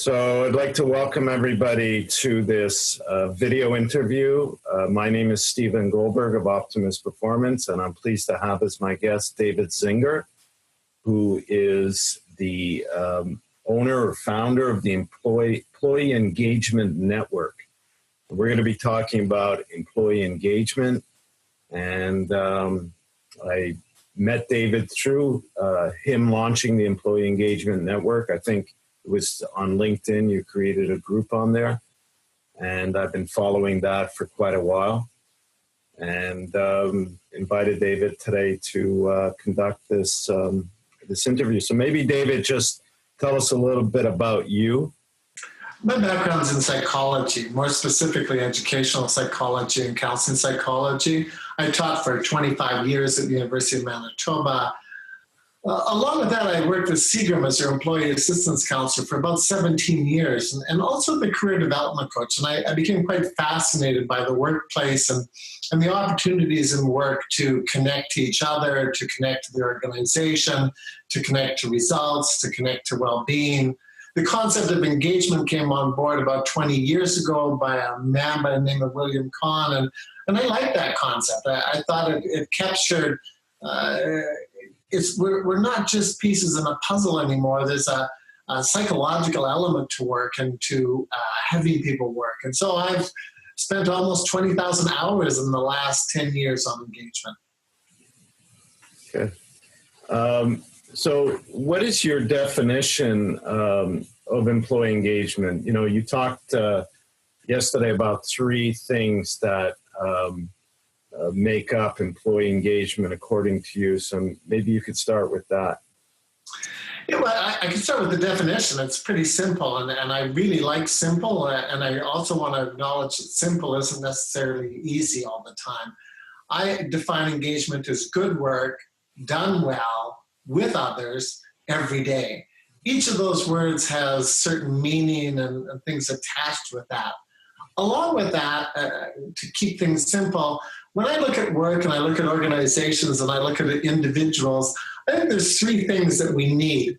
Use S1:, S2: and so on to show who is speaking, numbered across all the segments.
S1: So I'd like to welcome everybody to this video interview. My name is Stephen Goldberg of Optimus Performance, and I'm pleased to have as my guest David Zinger, who is the owner or founder of the Employee Engagement Network. We're going to be talking about employee engagement, and I met David through him launching the Employee Engagement Network. I think it was on LinkedIn. You created a group on there, and I've been following that for quite a while, and invited David today to conduct this this interview. So maybe David, just tell us a little bit about you.
S2: My background's in psychology, more specifically educational psychology and counseling psychology. I taught for 25 years at the University of Manitoba. Along with that, I worked with Zinger as their employee assistance counselor for about 17 years, and also the career development coach. And I became quite fascinated by the workplace and the opportunities in work to connect to each other, to connect to the organization, to connect to results, to connect to well-being. The concept of engagement came on board about 20 years ago by a man by the name of William Kahn, and I liked that concept. I thought it captured we're not just pieces in a puzzle anymore. There's a psychological element to work and to having people work. And so I've spent almost 20,000 hours in the last 10 years on engagement.
S1: Okay. So what is your definition of employee engagement? You know, you talked yesterday about three things that make up employee engagement according to you. So maybe you could start with that.
S2: Yeah, well, I can start with the definition. It's pretty simple, and I really like simple, and I also want to acknowledge that simple isn't necessarily easy all the time. I define engagement as good work done well with others every day. Each of those words has certain meaning and things attached with that. Along with that, to keep things simple, when I look at work and I look at organizations and I look at individuals, I think there's three things that we need.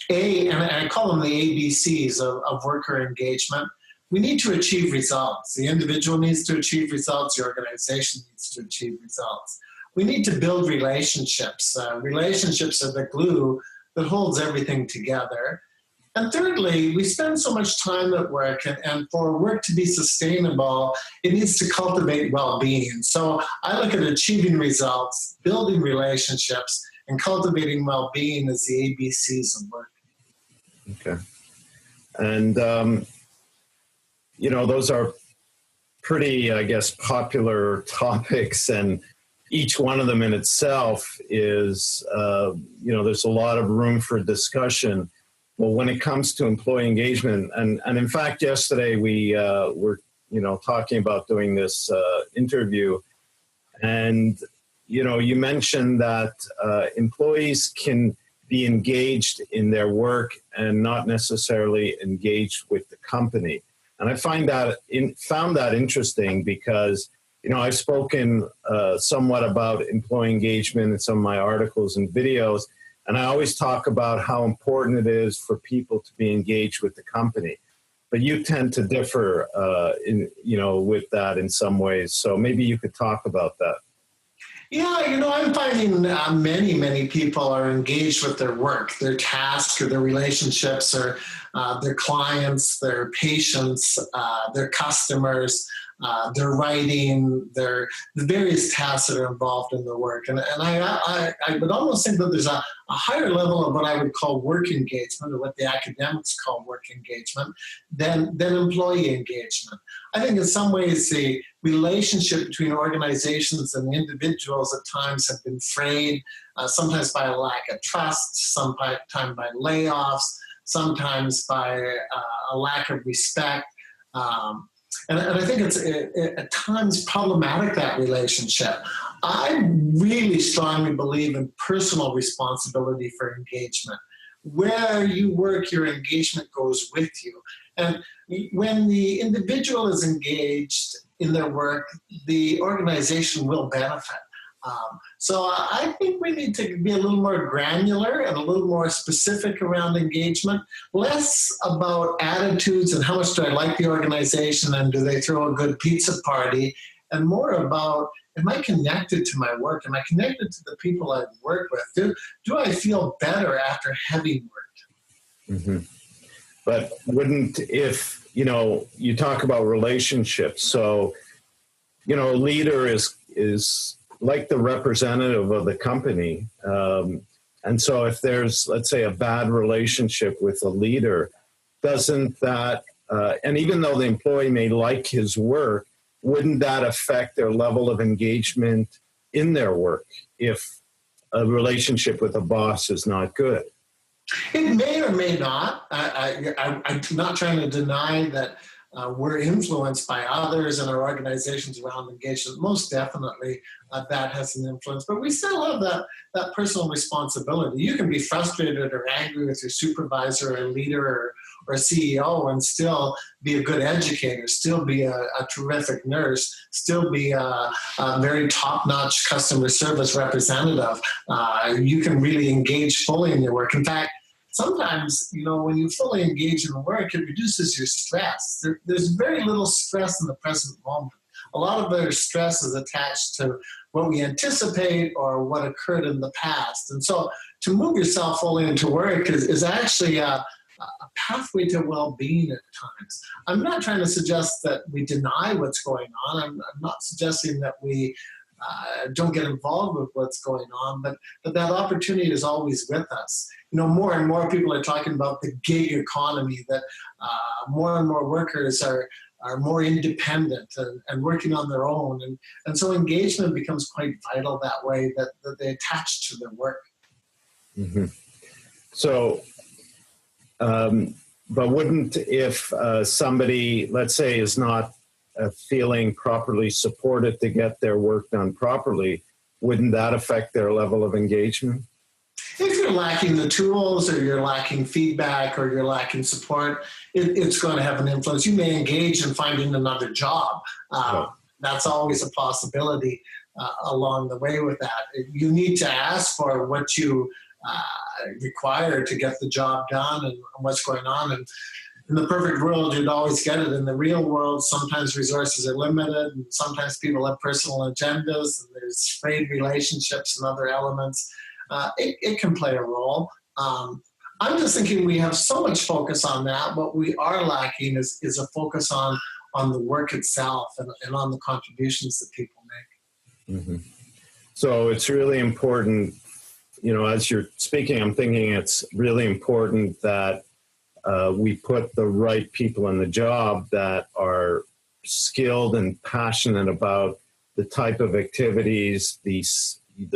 S2: And I call them the ABCs of worker engagement. We need to achieve results. The individual needs to achieve results. The organization needs to achieve results. We need to build relationships. Relationships are the glue that holds everything together. And thirdly, we spend so much time at work, and for work to be sustainable, it needs to cultivate well-being. So I look at achieving results, building relationships, and cultivating well-being as the ABCs of work.
S1: Okay. And, you know, those are pretty, I guess, popular topics, and each one of them in itself is, you know, there's a lot of room for discussion. Well, when it comes to employee engagement, and in fact, yesterday we were, you know, talking about doing this interview, and, you know, you mentioned that employees can be engaged in their work and not necessarily engaged with the company. And I found that interesting because, you know, I've spoken somewhat about employee engagement in some of my articles and videos, and I always talk about how important it is for people to be engaged with the company. But you tend to differ, with that in some ways. So maybe you could talk about that.
S2: Yeah, you know, I'm finding many people are engaged with their work, their task, or their relationships, or their clients, their patients, their customers, their writing, the various tasks that are involved in the work. And I would almost think that there's a higher level of what I would call work engagement, or what the academics call work engagement, than employee engagement. I think in some ways the relationship between organizations and individuals at times have been frayed, sometimes by a lack of trust, sometimes by layoffs, sometimes by a lack of respect. And I think it's at times problematic, that relationship. I really strongly believe in personal responsibility for engagement. Where you work, your engagement goes with you. And when the individual is engaged in their work, the organization will benefit. So I think we need to be a little more granular and a little more specific around engagement, less about attitudes and how much do I like the organization and do they throw a good pizza party, and more about, am I connected to my work? Am I connected to the people I work with? Do I feel better after having worked?
S1: Mm-hmm. But wouldn't, if, you talk about relationships, so, a leader is like the representative of the company. And so if there's, let's say, a bad relationship with a leader, doesn't that, and even though the employee may like his work, wouldn't that affect their level of engagement in their work if a relationship with a boss is not good?
S2: It may or may not. I'm not trying to deny that we're influenced by others and our organizations around engagement. Most definitely that has an influence, but we still have that personal responsibility. You can be frustrated or angry with your supervisor or leader or CEO and still be a good educator, still be a terrific nurse, still be a very top-notch customer service representative. You can really engage fully in your work. In fact, sometimes, when you fully engage in the work, it reduces your stress. There's very little stress in the present moment. A lot of their stress is attached to what we anticipate or what occurred in the past. And so to move yourself fully into work is actually a pathway to well-being at times. I'm not trying to suggest that we deny what's going on. I'm not suggesting that we don't get involved with what's going on, but that opportunity is always with us. More and more people are talking about the gig economy, that more and more workers are more independent and working on their own. And so engagement becomes quite vital that way, that they attach to their work.
S1: Mm-hmm. So, but wouldn't, if somebody, let's say, is not feeling properly supported to get their work done properly, wouldn't that affect their level of engagement?
S2: If you're lacking the tools or you're lacking feedback or you're lacking support, it's going to have an influence. You may engage in finding another job. That's always a possibility along the way with that. You need to ask for what you require to get the job done and what's going on. And in the perfect world, you'd always get it. In the real world, sometimes resources are limited, and sometimes people have personal agendas, and there's frayed relationships and other elements. It can play a role. I'm just thinking we have so much focus on that. What we are lacking is a focus on the work itself and on the contributions that people make.
S1: Mm-hmm. So it's really important, as you're speaking, I'm thinking it's really important that we put the right people in the job that are skilled and passionate about the type of activities, the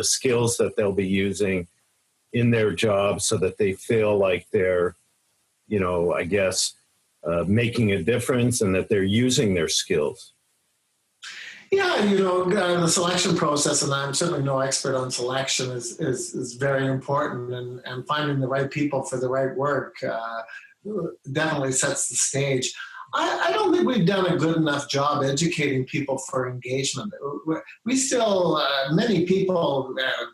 S1: skills that they'll be using in their job, so that they feel like they're, making a difference and that they're using their skills.
S2: Yeah, the selection process, and I'm certainly no expert on selection, is very important, and finding the right people for the right work definitely sets the stage. I don't think we've done a good enough job educating people for engagement. We still, many people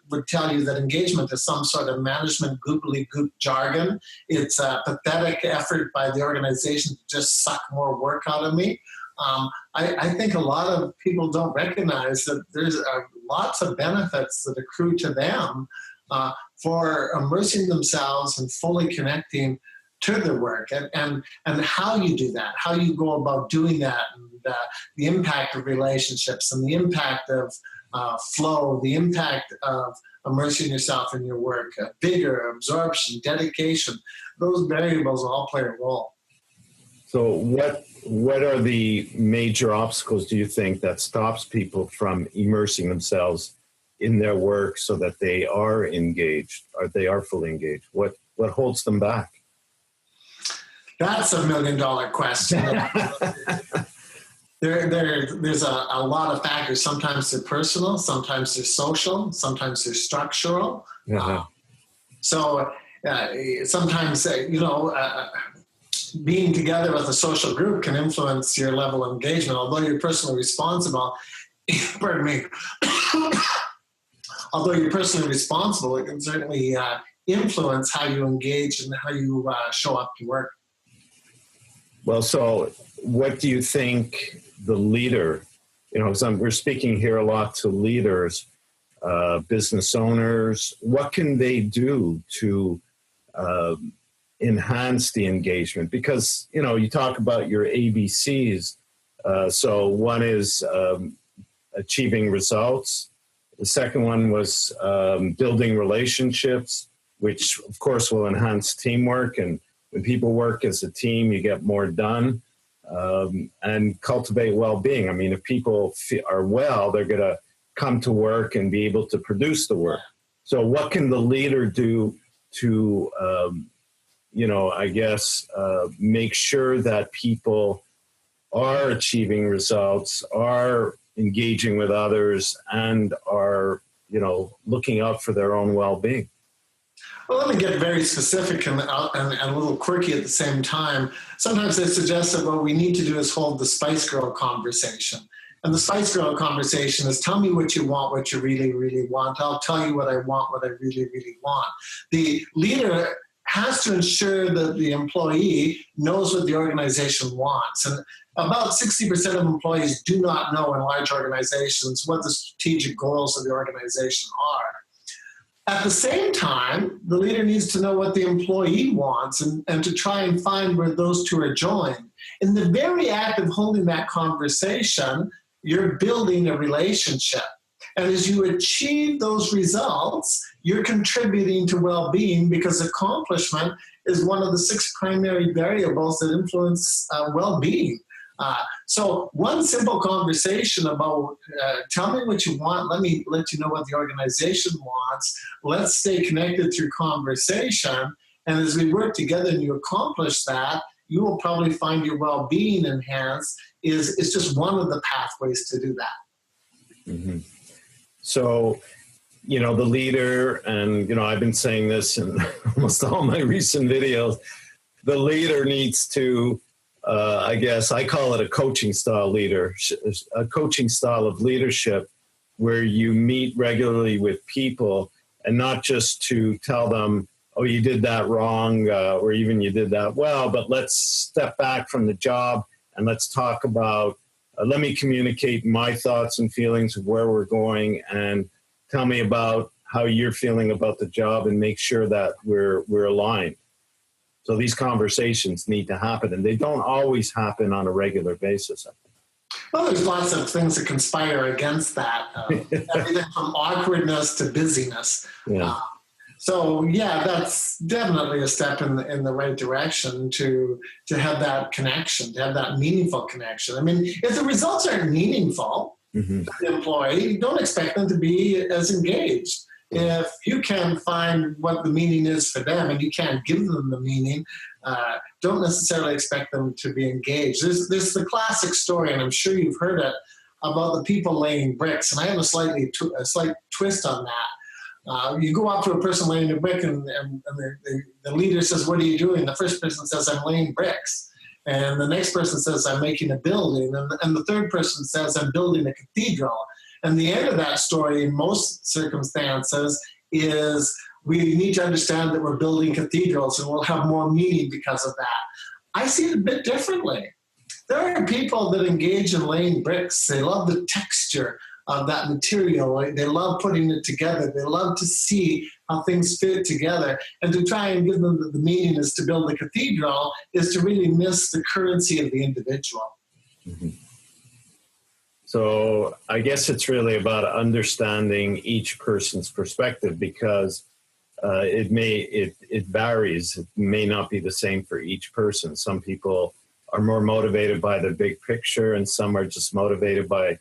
S2: would tell you that engagement is some sort of management googly-goop jargon. It's a pathetic effort by the organization to just suck more work out of me. I think a lot of people don't recognize that there's lots of benefits that accrue to them for immersing themselves and fully connecting to their work, and how you do that, how you go about doing that, and the impact of relationships and the impact of flow, the impact of immersing yourself in your work, vigor, absorption, dedication. Those variables all play a role.
S1: So what are the major obstacles, do you think, that stops people from immersing themselves in their work so that they are engaged, or they are fully engaged? What holds them back?
S2: That's $1 million question. There's a lot of factors. Sometimes they're personal, sometimes they're social, sometimes they're structural.
S1: Uh-huh.
S2: Sometimes, being together with a social group can influence your level of engagement. Although you're personally responsible, pardon me, Although you're personally responsible, it can certainly influence how you engage and how you show up to work.
S1: Well, so what do you think the leader, because we're speaking here a lot to leaders, business owners, what can they do to enhance the engagement? Because, you talk about your ABCs. So one is achieving results. The second one was building relationships, which of course will enhance teamwork. And when people work as a team, you get more done. And cultivate well-being. I mean, if people are well, they're going to come to work and be able to produce the work. So what can the leader do to, make sure that people are achieving results, are engaging with others, and are, looking out for their own well-being?
S2: Well, let me get very specific and a little quirky at the same time. Sometimes they suggest that what we need to do is hold the Spice Girl conversation. And the Spice Girl conversation is, tell me what you want, what you really, really want. I'll tell you what I want, what I really, really want. The leader has to ensure that the employee knows what the organization wants. And about 60% of employees do not know in large organizations what the strategic goals of the organization are. At the same time, the leader needs to know what the employee wants and to try and find where those two are joined. In the very act of holding that conversation, you're building a relationship. And as you achieve those results, you're contributing to well-being, because accomplishment is one of the 6 primary variables that influence well-being. So one simple conversation about tell me what you want, let me let you know what the organization wants, let's stay connected through conversation, and as we work together and you accomplish that, you will probably find your well-being enhanced. Is just one of the pathways to do that.
S1: Mm-hmm. So, the leader, and, I've been saying this in almost all my recent videos, the leader needs to, I call it a coaching style leader, a coaching style of leadership where you meet regularly with people and not just to tell them, oh, you did that wrong, or even you did that well, but let's step back from the job and let's talk about, let me communicate my thoughts and feelings of where we're going, and tell me about how you're feeling about the job, and make sure that we're aligned. So these conversations need to happen, and they don't always happen on a regular basis.
S2: Well, there's lots of things that conspire against that. Everything from awkwardness to busyness.
S1: Yeah.
S2: That's definitely a step in the right direction to have that connection, to have that meaningful connection. I mean, if the results aren't meaningful to the employee, don't expect them to be as engaged. If you can find what the meaning is for them and you can't give them the meaning, don't necessarily expect them to be engaged. There's the classic story, and I'm sure you've heard it, about the people laying bricks. And I have a slight twist on that. You go up to a person laying a brick, and the leader says, what are you doing? The first person says, I'm laying bricks. And the next person says, I'm making a building. And the third person says, I'm building a cathedral. And the end of that story, in most circumstances, is we need to understand that we're building cathedrals and we'll have more meaning because of that. I see it a bit differently. There are people that engage in laying bricks. They love the texture of that material. They love putting it together. They love to see how things fit together. And to try and give them the meaning is to build a cathedral is to really miss the currency of the individual.
S1: Mm-hmm. So I guess it's really about understanding each person's perspective, because it varies. It may not be the same for each person. Some people are more motivated by the big picture, and some are just motivated by,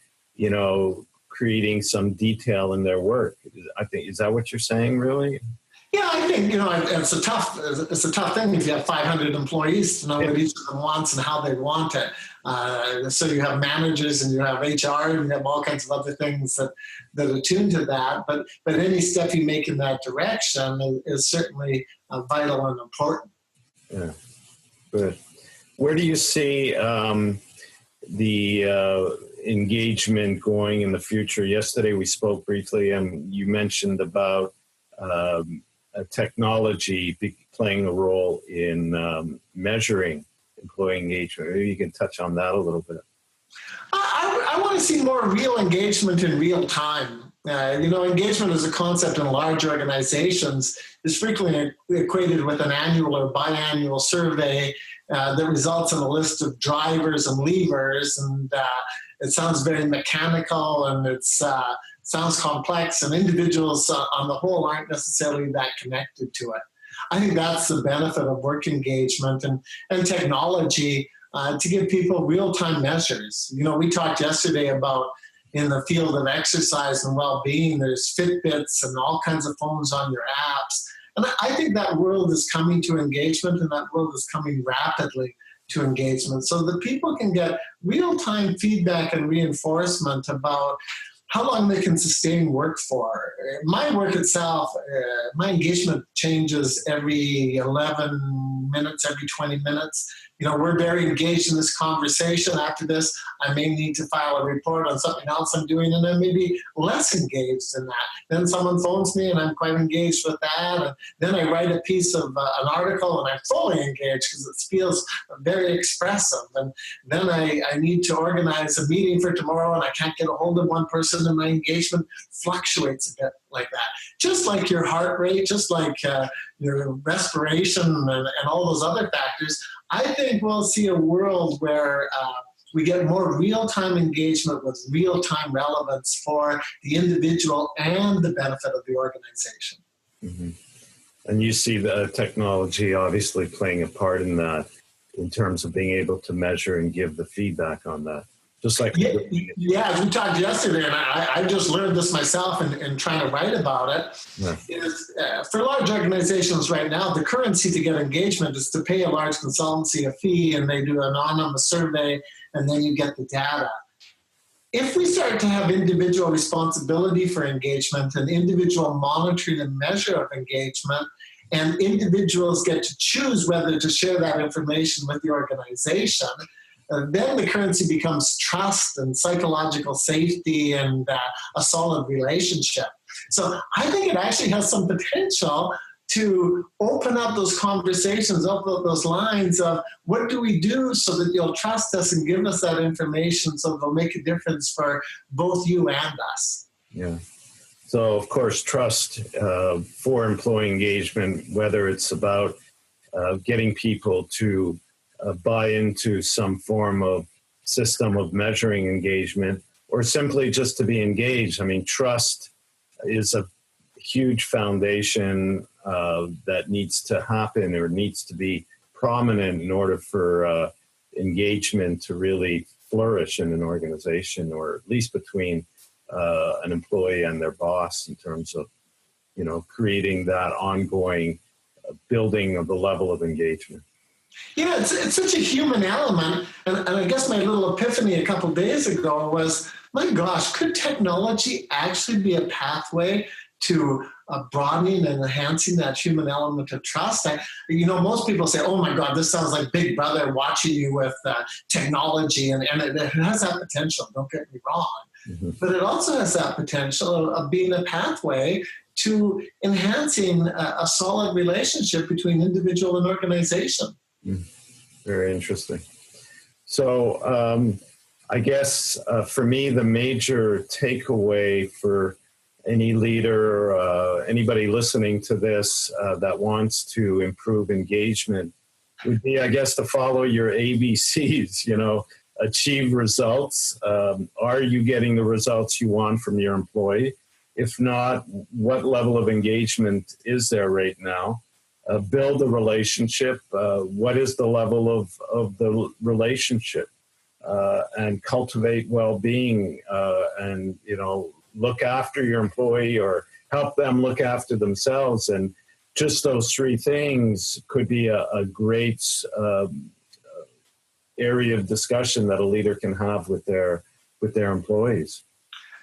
S1: creating some detail in their work. I think, is that what you're saying, really?
S2: Yeah, I think, it's a tough thing if you have 500 employees to know what each of them wants and how they want it. So you have managers and you have HR and you have all kinds of other things that are tuned to that. But any step you make in that direction is certainly vital and important.
S1: Yeah, good. Where do you see, the engagement going in the future. Yesterday we spoke briefly, and you mentioned about technology playing a role in measuring employee engagement. Maybe you can touch on that a little bit.
S2: I want to see more real engagement in real time. Engagement as a concept in large organizations is frequently equated with an annual or biannual survey that results in a list of drivers and levers, and it sounds very mechanical, and it sounds complex, and individuals on the whole aren't necessarily that connected to it. I think that's the benefit of work engagement and technology to give people real-time measures. We talked yesterday about in the field of exercise and well-being, there's Fitbits and all kinds of phones on your apps. And I think that world is coming to engagement, and that world is coming rapidly to engagement, so that people can get real-time feedback and reinforcement about how long they can sustain work for. My work itself, my engagement changes every 11 minutes, every 20 minutes. We're very engaged in this conversation. After this, I may need to file a report on something else I'm doing, and I may be less engaged in that. Then someone phones me, and I'm quite engaged with that. And then I write a piece of an article, and I'm fully engaged because it feels very expressive. And then I need to organize a meeting for tomorrow, and I can't get a hold of one person, and my engagement fluctuates a bit like that. Just like your heart rate, just like your respiration and all those other factors, I think we'll see a world where we get more real-time engagement with real-time relevance for the individual and the benefit of the organization.
S1: Mm-hmm. And you see the technology obviously playing a part in that, in terms of being able to measure and give the feedback on that. Just like
S2: as we talked yesterday, and I just learned this myself in trying to write about it. Yeah. Is, for large organizations right now, the currency to get engagement is to pay a large consultancy a fee, and they do an anonymous survey, and then you get the data. If we start to have individual responsibility for engagement and individual monitoring and measure of engagement, and individuals get to choose whether to share that information with the organization, then the currency becomes trust and psychological safety and a solid relationship. So I think it actually has some potential to open up those conversations, open up those lines of what do we do so that you'll trust us and give us that information so it'll make a difference for both you and us.
S1: Yeah. So, of course, trust for employee engagement, whether it's about getting people to buy into some form of system of measuring engagement, or simply just to be engaged. I mean, trust is a huge foundation that needs to happen or needs to be prominent in order for engagement to really flourish in an organization, or at least between an employee and their boss, in terms of, creating that ongoing building of the level of engagement.
S2: Yeah, it's such a human element. And I guess my little epiphany a couple of days ago was, my gosh, could technology actually be a pathway to broadening and enhancing that human element of trust? Most people say, oh my God, this sounds like Big Brother watching you with technology, and it has that potential, don't get me wrong. Mm-hmm. But it also has that potential of being a pathway to enhancing a solid relationship between individual and organization.
S1: Very interesting. So I guess for me, the major takeaway for any leader, anybody listening to this that wants to improve engagement would be, I guess, to follow your ABCs, achieve results. Are you getting the results you want from your employee? If not, what level of engagement is there right now? Build a relationship. What is the level of the relationship? And cultivate well-being, and look after your employee, or help them look after themselves. And just those three things could be a great area of discussion that a leader can have with their employees.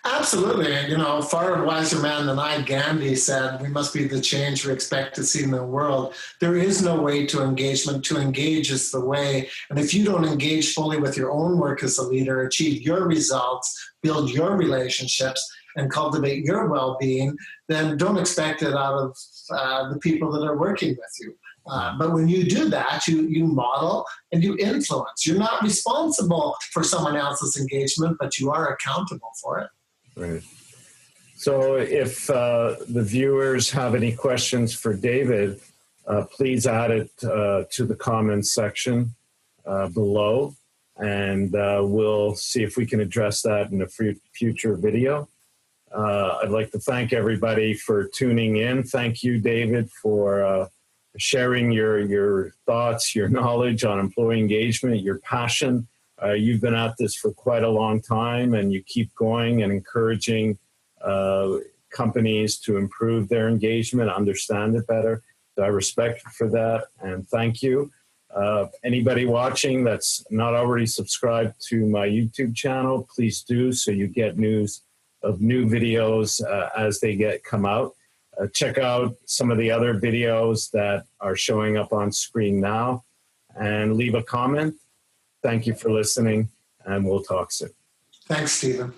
S2: Absolutely. And, you know, far wiser man than I, Gandhi, said, we must be the change we expect to see in the world. There is no way to engagement. To engage is the way. And if you don't engage fully with your own work as a leader, achieve your results, build your relationships, and cultivate your well-being, then don't expect it out of the people that are working with you. But when you do that, you model and you influence. You're not responsible for someone else's engagement, but you are accountable for it.
S1: Right. So if the viewers have any questions for David, please add it to the comments section below, and we'll see if we can address that in a future video. I'd like to thank everybody for tuning in. Thank you, David, for sharing your thoughts, your knowledge on employee engagement, your passion. You've been at this for quite a long time, and you keep going and encouraging companies to improve their engagement, understand it better. So I respect you for that, and thank you. Anybody watching that's not already subscribed to my YouTube channel, please do, so you get news of new videos as they come out. Check out some of the other videos that are showing up on screen now, and leave a comment. Thank you for listening, and we'll talk soon.
S2: Thanks, Stephen.